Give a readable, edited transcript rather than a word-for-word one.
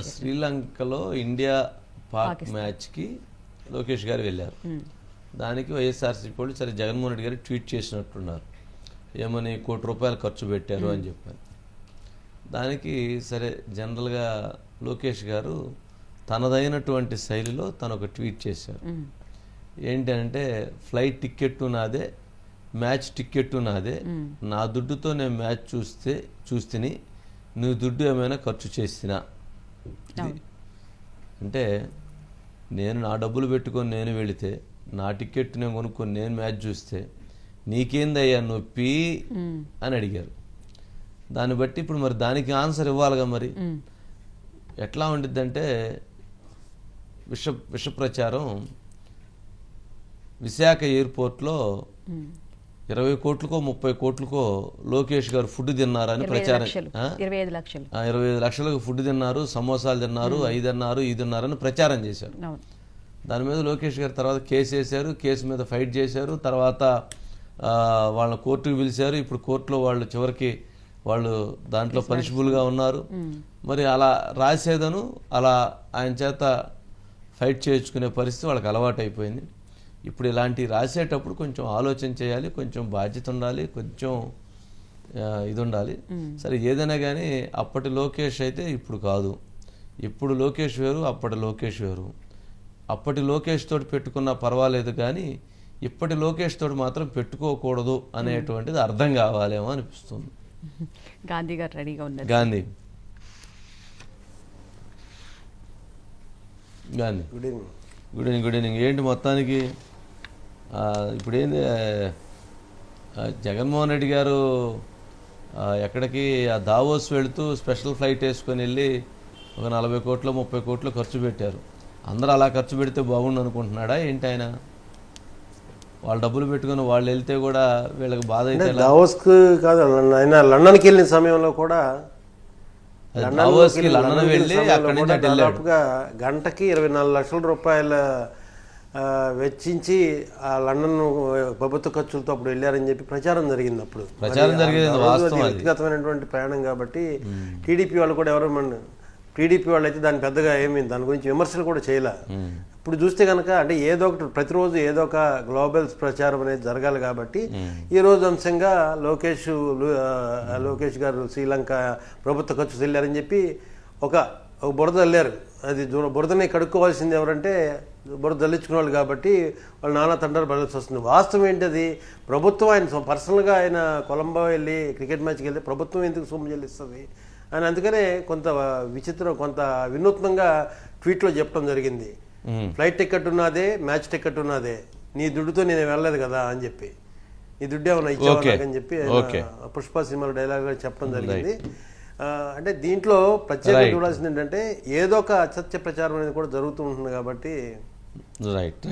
శ్రీలంకలో ఇండియా పాక్ మ్యాచ్కి లోకేష్ గారు వెళ్ళారు. దానికి వైఎస్ఆర్సీపీ వాళ్ళు సరే జగన్మోహన్ రెడ్డి గారు ట్వీట్ చేసినట్టున్నారు, ఏమని ₹1 కోటి ఖర్చు పెట్టారు అని చెప్పారు. దానికి సరే జనరల్గా లోకేష్ గారు తనదైనటువంటి శైలిలో తను ఒక ట్వీట్ చేశారు. ఏంటంటే ఫ్లైట్ టికెట్టు నాదే, మ్యాచ్ టికెట్టు నాదే, నా దుడ్డుతో నేను మ్యాచ్ చూస్తేని నువ్వు దుడ్డు ఏమైనా ఖర్చు చేసినా అంటే నేను నా డబ్బులు పెట్టుకొని నేను వెళితే నా టికెట్ నేను కొనుక్కొని నేను మ్యాచ్ చూస్తే నీకేందయ్యా నొప్పి అని అడిగారు. దాన్ని బట్టి ఇప్పుడు మరి దానికి ఆన్సర్ ఇవ్వాలిగా. మరి ఎట్లా ఉండిద్దంటే విష ప్రచారం విశాఖ ఎయిర్పోర్ట్లో 20 కోట్లకో 30 కోట్లకో లోకేష్ గారు ఫుడ్ తిన్నారని ప్రచారం, 25 లక్షలకు ఫుడ్ తిన్నారు, సమోసాలు తిన్నారు, 5 అన్నారు, 5 అన్నారని ప్రచారం చేశారు. దాని మీద లోకేష్ గారు తర్వాత కేసు వేశారు, కేసు మీద ఫైట్ చేశారు, తర్వాత వాళ్ళని కోర్టుకు పిలిచారు. ఇప్పుడు కోర్టులో వాళ్ళు చివరికి వాళ్ళు దాంట్లో పనిషబుల్గా ఉన్నారు. మరి అలా రాసేదను అలా ఆయన చేత ఫైట్ చేయించుకునే పరిస్థితి వాళ్ళకి అలవాటు అయిపోయింది. ఇప్పుడు ఇలాంటి రాసేటప్పుడు కొంచెం ఆలోచన చేయాలి, కొంచెం బాధ్యత ఉండాలి, కొంచెం ఇది ఉండాలి. సరే ఏదైనా కానీ అప్పటి లోకేష్ అయితే ఇప్పుడు కాదు. ఇప్పుడు లోకేష్ వేరు, అప్పటి లోకేష్ వేరు. అప్పటి లోకేష్ తోటి పెట్టుకున్నా పర్వాలేదు, కానీ ఇప్పటి లోకేష్ తోటి మాత్రం పెట్టుకోకూడదు అనేటువంటిది అర్థం కావాలేమో అనిపిస్తుంది. గాంధీ గారు రెడీగా ఉన్నారు. Gandhi good evening. ఏంటి మొత్తానికి ఇప్పుడు ఏంది, జగన్మోహన్ రెడ్డి గారు ఎక్కడికి దావోస్ వెళుతూ స్పెషల్ ఫ్లైట్ వేసుకొని వెళ్ళి ఒక 40 కోట్లు 30 కోట్లు ఖర్చు పెట్టారు. అందరూ అలా ఖర్చు పెడితే బాగుండు అనుకుంటున్నాడా ఏంటి? ఆయన వాళ్ళు డబ్బులు పెట్టుకుని వాళ్ళు వెళ్తే కూడా వీళ్ళకి బాధ అయితే దావోస్కి కాదు, ఆయన లండన్కి వెళ్ళిన సమయంలో కూడా లండన్ వెళ్ళి అక్కడి నుంచి దాదాపుగా గంటకి 24 లక్షల రూపాయల వెచ్చించి ఆ లండన్ ప్రభుత్వ ఖర్చులతో అప్పుడు వెళ్ళారని చెప్పి ప్రచారం జరిగింది. అప్పుడు వ్యక్తిగతమైనటువంటి ప్రయాణం కాబట్టి టీడీపీ వాళ్ళు కూడా టీడీపీ వాళ్ళు అయితే దాని పెద్దగా దాని గురించి విమర్శలు కూడా చేయలే. ఇప్పుడు చూస్తే కనుక అంటే ఏదో ఒకటి ప్రతిరోజు ఏదో ఒక గ్లోబల్ ప్రచారం అనేది జరగాలి కాబట్టి ఈరోజు అంశంగా లోకేష్ గారు శ్రీలంక ప్రభుత్వ ఖర్చు వెళ్ళారని చెప్పి ఒక బురద వెళ్ళారు. అది బురదని కడుక్కోవాల్సింది ఎవరంటే బురద దల్లించుకునే వాళ్ళు కాబట్టి వాళ్ళు నానా తండ్రి పడాల్సి వస్తుంది. వాస్తవం ఏంటది, ప్రభుత్వం ఆయన పర్సనల్గా ఆయన కొలంబో వెళ్ళి క్రికెట్ మ్యాచ్కి వెళ్తే ప్రభుత్వం ఎందుకు సొమ్ము చెల్లిస్తుంది అని అందుకనే కొంత కొంత వినూత్నంగా ట్వీట్లో చెప్పడం జరిగింది. ఫ్లైట్ టికెట్ ఉన్నదే, మ్యాచ్ టికెట్ ఉన్నదే, నీ దుడ్డుతో నేను వెళ్ళలేదు కదా అని చెప్పి, నీ దుడ్డు ఏమన్నా ఇచ్చేవాళ్ళని చెప్పి పుష్ప సినిమాలో డైలాగ్ చెప్పడం జరిగింది. అంటే దీంట్లో ప్రత్యేకంగా చూడాల్సింది ఏంటంటే ఏదో ఒక అసత్య ప్రచారం అనేది కూడా జరుగుతూ ఉంటుంది కాబట్టి రైట్.